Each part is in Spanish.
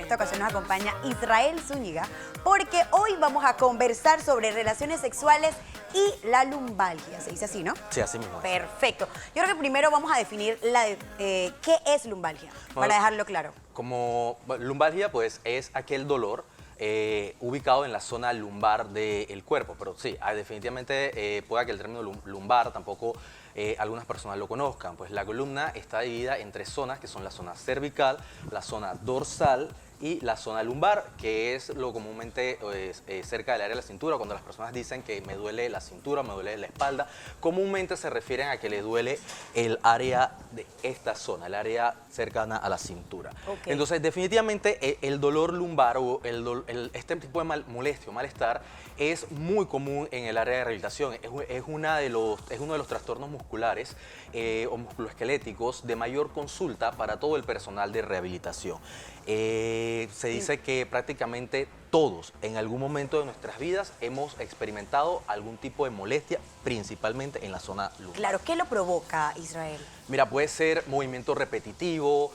esta ocasión nos acompaña Israel Zúñiga, porque hoy vamos a conversar sobre relaciones sexuales y la lumbalgia. ¿Se dice así, no? Sí, así mismo. Perfecto. Yo creo que primero vamos a definir qué es lumbalgia, para dejarlo claro. Como lumbalgia, pues, es aquel dolor ubicado en la zona lumbar del cuerpo. Pero sí, definitivamente pueda que el término lumbar tampoco algunas personas lo conozcan. Pues la columna está dividida en tres zonas, que son la zona cervical, la zona dorsal y la zona lumbar, que es lo comúnmente cerca del área de la cintura. Cuando las personas dicen que me duele la cintura, me duele la espalda, comúnmente se refieren a que le duele el área de esta zona, el área cercana a la cintura. Okay. Entonces, definitivamente el dolor lumbar o este tipo de molestia o malestar es muy común en el área de rehabilitación. Es uno de los trastornos musculares o musculoesqueléticos de mayor consulta para todo el personal de rehabilitación. Se dice que prácticamente todos en algún momento de nuestras vidas hemos experimentado algún tipo de molestia, principalmente en la zona lumbar. Claro, ¿qué lo provoca, Israel? Mira, puede ser movimiento repetitivo,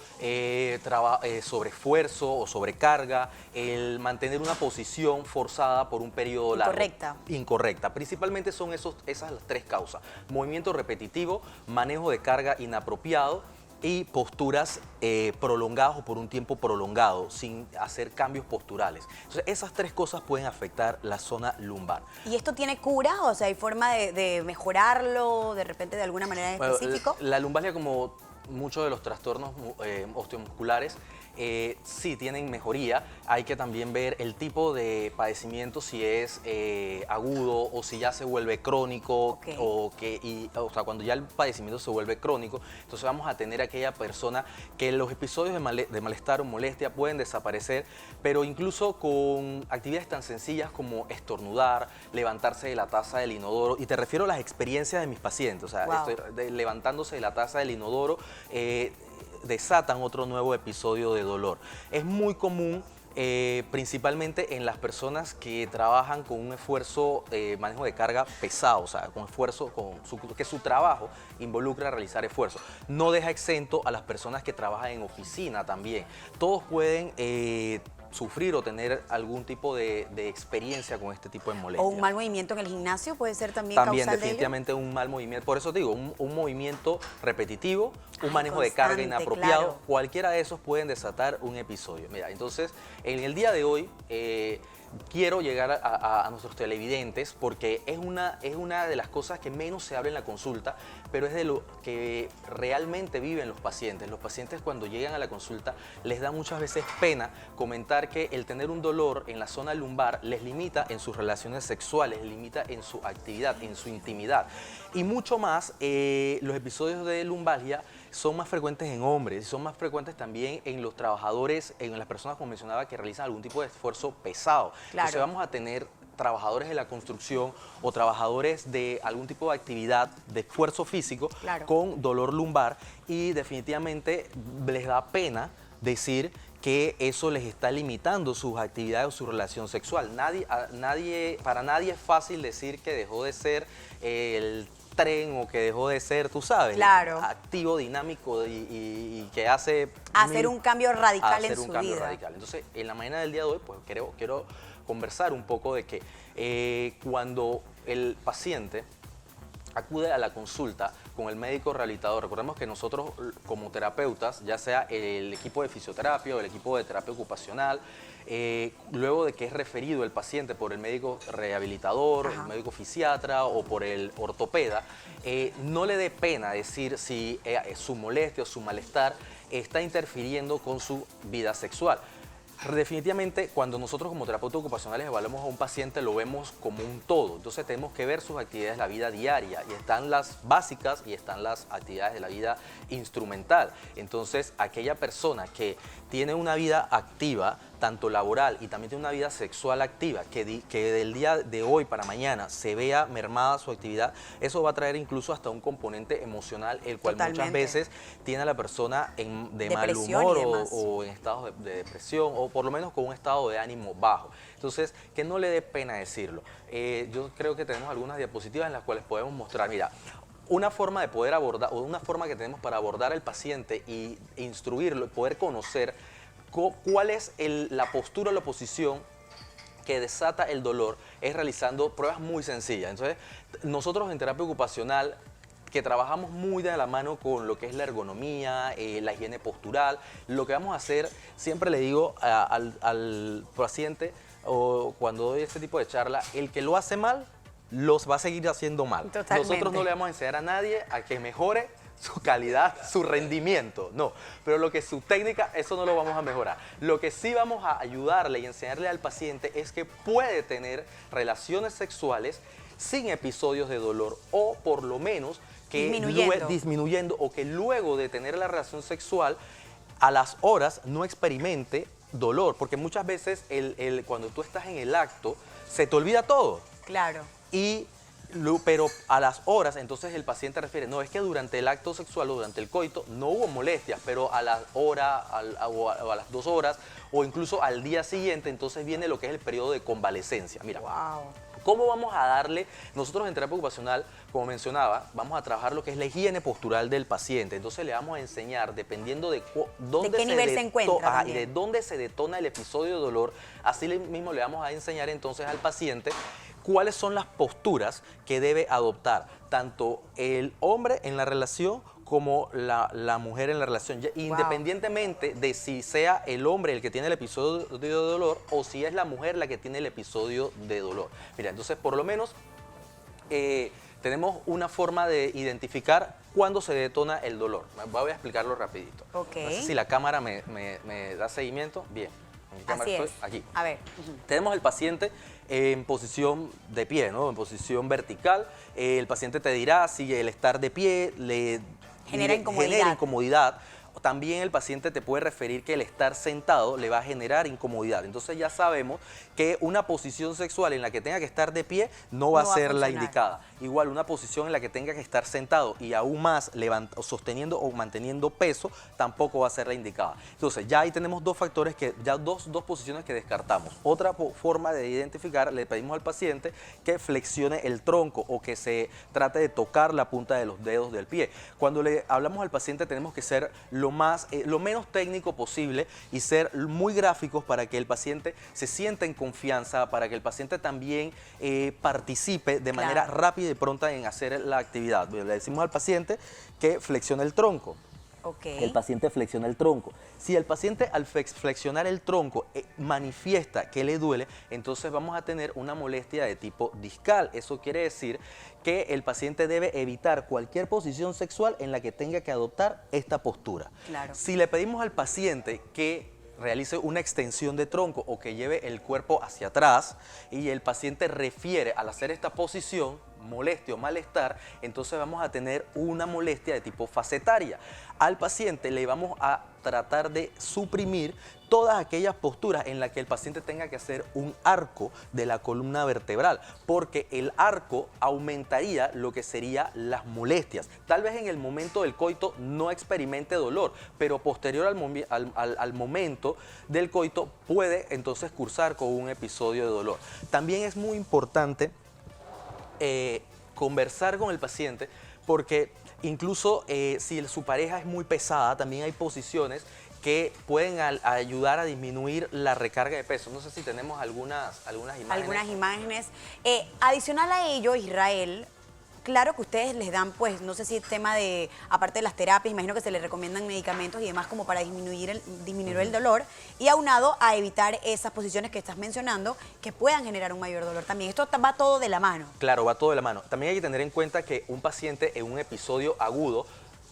sobreesfuerzo o sobrecarga, el mantener una posición forzada por un periodo largo. Incorrecta. Principalmente son esas las tres causas: movimiento repetitivo, manejo de carga inapropiado y posturas prolongadas o por un tiempo prolongado, sin hacer cambios posturales. Entonces, esas tres cosas pueden afectar la zona lumbar. ¿Y esto tiene cura? O sea, ¿hay forma de mejorarlo de repente de alguna manera en específico? La lumbalgia, como muchos de los trastornos osteomusculares, sí tienen mejoría. Hay que también ver el tipo de padecimiento, si es agudo o si ya se vuelve crónico. Okay. O sea, cuando ya el padecimiento se vuelve crónico, entonces vamos a tener aquella persona que los episodios de malestar o molestia pueden desaparecer, pero incluso con actividades tan sencillas como estornudar, levantarse de la taza del inodoro, y te refiero a las experiencias de mis pacientes, o sea, levantándose de la taza del inodoro, desatan otro nuevo episodio de dolor. Es muy común, principalmente en las personas que trabajan con un esfuerzo, manejo de carga pesado, o sea, con esfuerzo, que su trabajo involucra realizar esfuerzo. No deja exento a las personas que trabajan en oficina también. Todos pueden sufrir o tener algún tipo de experiencia con este tipo de molestias. ¿O un mal movimiento en el gimnasio puede ser también causal de ello? Definitivamente un mal movimiento. Por eso digo, un movimiento repetitivo, un manejo de carga inapropiado, claro. Cualquiera de esos pueden desatar un episodio. Mira, entonces, en el día de hoy quiero llegar a nuestros televidentes, porque es una de las cosas que menos se habla en la consulta, pero es de lo que realmente viven los pacientes. Los pacientes, cuando llegan a la consulta, les da muchas veces pena comentar que el tener un dolor en la zona lumbar les limita en sus relaciones sexuales, les limita en su actividad, en su intimidad. Y mucho más, los episodios de lumbalgia son más frecuentes en hombres y son más frecuentes también en los trabajadores, en las personas, como mencionaba, que realizan algún tipo de esfuerzo pesado. Claro. Entonces vamos a tener trabajadores de la construcción o trabajadores de algún tipo de actividad de esfuerzo físico, claro, con dolor lumbar, y definitivamente les da pena decir que eso les está limitando sus actividades o su relación sexual. Para nadie es fácil decir que dejó de ser el tren o que dejó de ser, tú sabes, claro, activo, dinámico y que hacer un cambio radical en su vida. Entonces, en la mañana del día de hoy, pues quiero conversar un poco de que cuando el paciente acude a la consulta con el médico rehabilitador, recordemos que nosotros como terapeutas, ya sea el equipo de fisioterapia o el equipo de terapia ocupacional, luego de que es referido el paciente por el médico rehabilitador, el médico fisiatra o por el ortopeda, no le dé pena decir si su molestia o su malestar está interfiriendo con su vida sexual. Definitivamente, cuando nosotros como terapeutas ocupacionales evaluamos a un paciente, lo vemos como un todo. Entonces tenemos que ver sus actividades de la vida diaria, y están las básicas y están las actividades de la vida instrumental. Entonces, aquella persona que tiene una vida activa, tanto laboral y también tiene una vida sexual activa, que del día de hoy para mañana se vea mermada su actividad, eso va a traer incluso hasta un componente emocional, el cual muchas veces tiene a la persona de mal humor o en estados de depresión, o por lo menos con un estado de ánimo bajo. Entonces, que no le dé pena decirlo. Yo creo que tenemos algunas diapositivas en las cuales podemos mostrar, mira, una forma de poder abordar, o una forma que tenemos para abordar al paciente y instruirlo, poder conocer ¿Cuál es la postura o la posición que desata el dolor? Es realizando pruebas muy sencillas. Entonces, nosotros en terapia ocupacional, que trabajamos muy de la mano con lo que es la ergonomía, la higiene postural, lo que vamos a hacer, siempre le digo al paciente, o cuando doy este tipo de charla, el que lo hace mal, los va a seguir haciendo mal. Totalmente. Nosotros no le vamos a enseñar a nadie a que mejore su calidad, su rendimiento, no. Pero lo que es su técnica, eso no lo vamos a mejorar. Lo que sí vamos a ayudarle y enseñarle al paciente es que puede tener relaciones sexuales sin episodios de dolor, o por lo menos que disminuyendo, o que luego de tener la relación sexual a las horas no experimente dolor, porque muchas veces cuando tú estás en el acto se te olvida todo. Claro. Pero a las horas, entonces el paciente refiere, no, es que durante el acto sexual o durante el coito no hubo molestias, pero a la hora o a las 2 horas o incluso al día siguiente, entonces viene lo que es el periodo de convalecencia. Mira, wow. ¿Cómo vamos a darle? Nosotros en terapia ocupacional, como mencionaba, vamos a trabajar lo que es la higiene postural del paciente. Entonces le vamos a enseñar, dependiendo de qué nivel se encuentra y de dónde se detona el episodio de dolor, así mismo le vamos a enseñar entonces al paciente cuáles son las posturas que debe adoptar tanto el hombre en la relación como la mujer en la relación, independientemente de si sea el hombre el que tiene el episodio de dolor o si es la mujer la que tiene el episodio de dolor. Mira, entonces por lo menos tenemos una forma de identificar cuándo se detona el dolor. Voy a explicarlo rapidito. Okay. No sé si la cámara me da seguimiento. Bien. ¿En qué cámara estoy? Aquí. A ver. Tenemos el paciente en posición de pie, ¿no? En posición vertical. El paciente te dirá si el estar de pie le genera incomodidad. También el paciente te puede referir que el estar sentado le va a generar incomodidad. Entonces ya sabemos que una posición sexual en la que tenga que estar de pie no va a ser la indicada. Igual una posición en la que tenga que estar sentado y aún más sosteniendo o manteniendo peso tampoco va a ser la indicada. Entonces ya ahí tenemos dos factores, dos posiciones que descartamos. Otra forma de identificar, le pedimos al paciente que flexione el tronco o que se trate de tocar la punta de los dedos del pie. Cuando le hablamos al paciente tenemos que ser lo menos técnico posible y ser muy gráficos para que el paciente se sienta en confianza, para que el paciente también participe de manera rápida y pronta en hacer la actividad. Le decimos al paciente que flexione el tronco. Okay. Que el paciente flexiona el tronco. Si el paciente al flexionar el tronco manifiesta que le duele, entonces vamos a tener una molestia de tipo discal. Eso quiere decir que el paciente debe evitar cualquier posición sexual en la que tenga que adoptar esta postura. Claro. Si le pedimos al paciente que realice una extensión de tronco o que lleve el cuerpo hacia atrás y el paciente refiere al hacer esta posición molestia o malestar, entonces vamos a tener una molestia de tipo facetaria. Al paciente le vamos a tratar de suprimir todas aquellas posturas en las que el paciente tenga que hacer un arco de la columna vertebral, porque el arco aumentaría lo que serían las molestias. Tal vez en el momento del coito no experimente dolor, pero posterior al momento del coito puede entonces cursar con un episodio de dolor. También es muy importante conversar con el paciente, porque incluso si su pareja es muy pesada, también hay posiciones que pueden ayudar a disminuir la recarga de peso. No sé si tenemos algunas imágenes. Algunas imágenes. Adicional a ello, Israel, claro que ustedes les dan, pues, no sé si es tema de, aparte de las terapias, imagino que se les recomiendan medicamentos y demás como para disminuir el dolor, y aunado a evitar esas posiciones que estás mencionando que puedan generar un mayor dolor también. Esto va todo de la mano. Claro, va todo de la mano. También hay que tener en cuenta que un paciente en un episodio agudo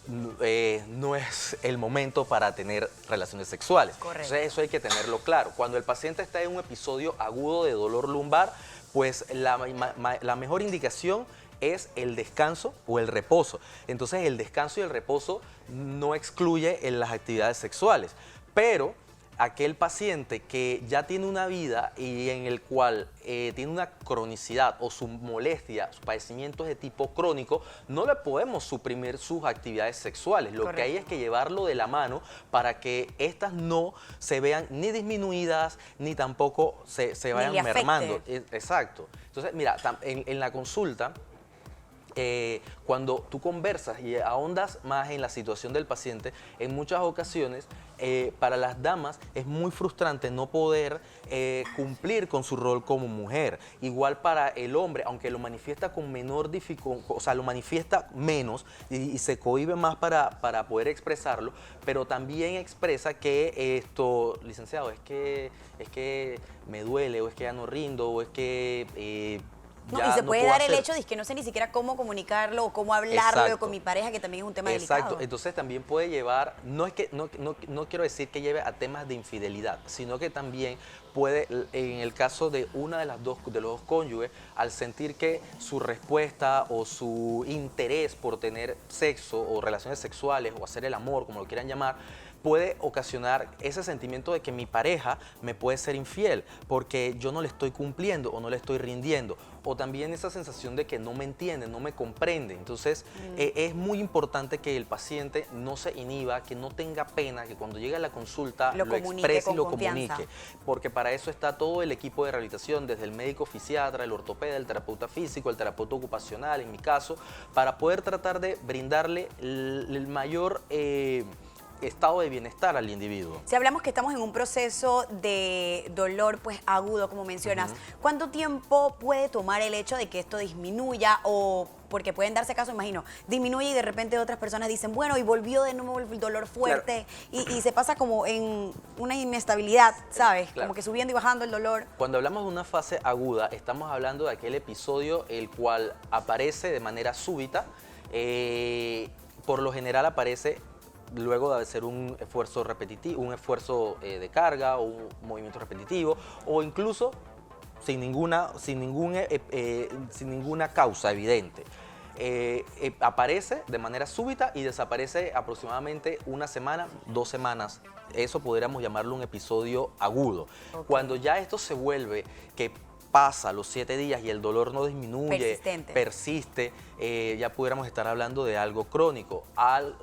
no es el momento para tener relaciones sexuales. Correcto. Entonces eso hay que tenerlo claro. Cuando el paciente está en un episodio agudo de dolor lumbar, pues la mejor indicación es el descanso o el reposo. Entonces el descanso y el reposo no excluye en las actividades sexuales, pero aquel paciente que ya tiene una vida y en el cual tiene una cronicidad o su molestia, su padecimiento es de tipo crónico, no le podemos suprimir sus actividades sexuales. Lo que hay es que llevarlo de la mano para que estas no se vean ni disminuidas ni tampoco se vayan mermando. Exacto. Entonces, mira, en la consulta, cuando tú conversas y ahondas más en la situación del paciente, en muchas ocasiones para las damas es muy frustrante no poder cumplir con su rol como mujer. Igual para el hombre, aunque lo manifiesta con menor dificultad, o sea, lo manifiesta menos y se cohíbe más para poder expresarlo, pero también expresa que esto, licenciado, es que me duele, o es que ya no rindo, o es que No, ya y se no puede puedo dar el hacer. hecho de que no sé ni siquiera cómo comunicarlo o cómo hablarlo Exacto. con mi pareja, que también es un tema Exacto, delicado. entonces también puede llevar, no quiero decir que lleve a temas de infidelidad, sino que también puede, en el caso de una de los dos cónyuges, al sentir que su respuesta o su interés por tener sexo o relaciones sexuales o hacer el amor, como lo quieran llamar, puede ocasionar ese sentimiento de que mi pareja me puede ser infiel porque yo no le estoy cumpliendo o no le estoy rindiendo. O también esa sensación de que no me entiende, no me comprende. Entonces, es muy importante que el paciente no se inhiba, que no tenga pena, que cuando llegue a la consulta Lo lo comunique exprese y con lo confianza. comunique. Porque para eso está todo el equipo de rehabilitación, desde el médico fisiatra, el ortopeda, el terapeuta físico, el terapeuta ocupacional, en mi caso, para poder tratar de brindarle el mayor estado de bienestar al individuo. Si hablamos que estamos en un proceso de dolor pues agudo, como mencionas, ¿cuánto tiempo puede tomar el hecho de que esto disminuya? O porque pueden darse casos, imagino, disminuye y de repente otras personas dicen, bueno, y volvió de nuevo el dolor fuerte, y se pasa como en una inestabilidad, ¿sabes? Claro. Como que subiendo y bajando el dolor. Cuando hablamos de una fase aguda, estamos hablando de aquel episodio el cual aparece de manera súbita, por lo general aparece luego de hacer un esfuerzo repetitivo, un esfuerzo de carga o un movimiento repetitivo, o incluso sin ninguna causa evidente. Aparece de manera súbita y desaparece aproximadamente una semana, 2 semanas. Eso podríamos llamarlo un episodio agudo. Ok. Cuando ya esto se vuelve que pasa los 7 días y el dolor no disminuye, Persistente. persiste, ya pudiéramos estar hablando de algo crónico.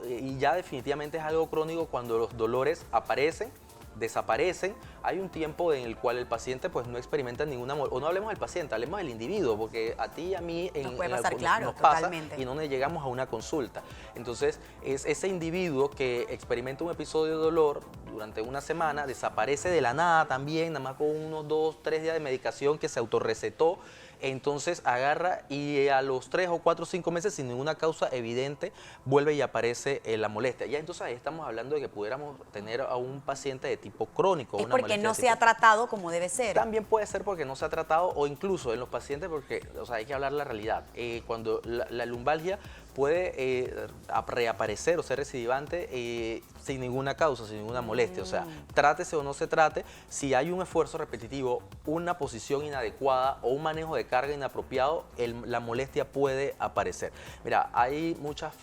Y ya definitivamente es algo crónico cuando los dolores aparecen, desaparecen. Hay un tiempo en el cual el paciente pues no experimenta ninguna o no hablemos del paciente, hablemos del individuo, porque a ti y a mí Nos puede pasar, claro, nos pasa totalmente. y no nos llegamos a una consulta. Entonces, es ese individuo que experimenta un episodio de dolor durante una semana, desaparece de la nada también, nada más con unos 2, 3 días de medicación que se autorrecetó. Entonces agarra y a los 3 o 4 o 5 meses, sin ninguna causa evidente, vuelve y aparece la molestia. Ya entonces ahí estamos hablando de que pudiéramos tener a un paciente de tipo crónico. Es una porque molestia no de se ha tipo- tratado como debe ser. También puede ser porque no se ha tratado, o incluso en los pacientes, porque hay que hablar la realidad. Cuando la lumbalgia puede reaparecer o ser recidivante sin ninguna causa, sin ninguna molestia. O sea, trátese o no se trate, si hay un esfuerzo repetitivo, una posición inadecuada o un manejo de carga inapropiado, la molestia puede aparecer. Mira, hay muchas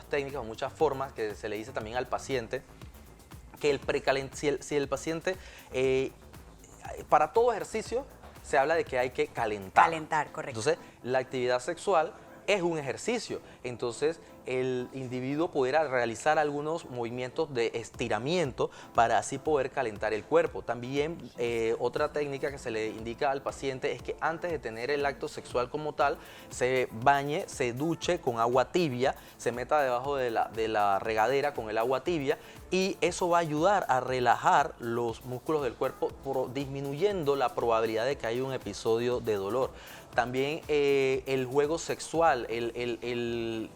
técnicas o muchas formas que se le dice también al paciente que si el paciente, para todo ejercicio, se habla de que hay que calentar. Calentar, correcto. Entonces, la actividad sexual es un ejercicio. Entonces, el individuo pudiera realizar algunos movimientos de estiramiento para así poder calentar el cuerpo. También otra técnica que se le indica al paciente es que antes de tener el acto sexual como tal, se bañe, se duche con agua tibia, se meta debajo de la regadera con el agua tibia, y eso va a ayudar a relajar los músculos del cuerpo, disminuyendo la probabilidad de que haya un episodio de dolor. También el juego sexual,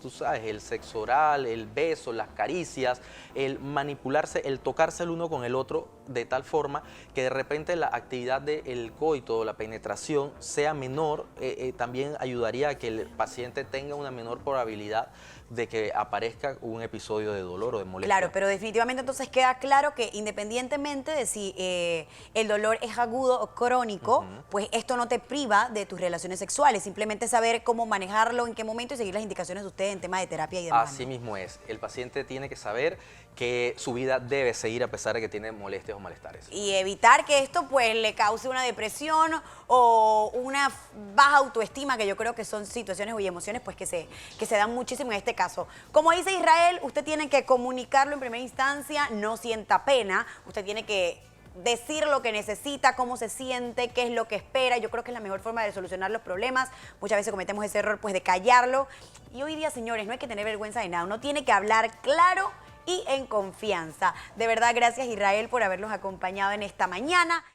tú sabes, el sexo oral, el beso, las caricias, el manipularse, el tocarse el uno con el otro de tal forma que de repente la actividad del coito, la penetración, sea menor, también ayudaría a que el paciente tenga una menor probabilidad de que aparezca un episodio de dolor o de molestia. Claro, pero definitivamente entonces queda claro que independientemente de si el dolor es agudo o crónico, pues esto no te priva de tus relaciones sexuales, simplemente saber cómo manejarlo, en qué momento y seguir las indicaciones de ustedes en tema de terapia y demás. Así ¿no? mismo es. El paciente tiene que saber que su vida debe seguir a pesar de que tiene molestias o malestares. Y evitar que esto pues le cause una depresión o una baja autoestima, que yo creo que son situaciones y emociones pues que se dan muchísimo en este caso. Como dice Israel, usted tiene que comunicarlo en primera instancia, no sienta pena, usted tiene que decir lo que necesita, cómo se siente, qué es lo que espera. Yo creo que es la mejor forma de solucionar los problemas. Muchas veces cometemos ese error pues de callarlo. Y hoy día, señores, no hay que tener vergüenza de nada. Uno tiene que hablar claro y en confianza. De verdad, gracias Israel por haberlos acompañado en esta mañana.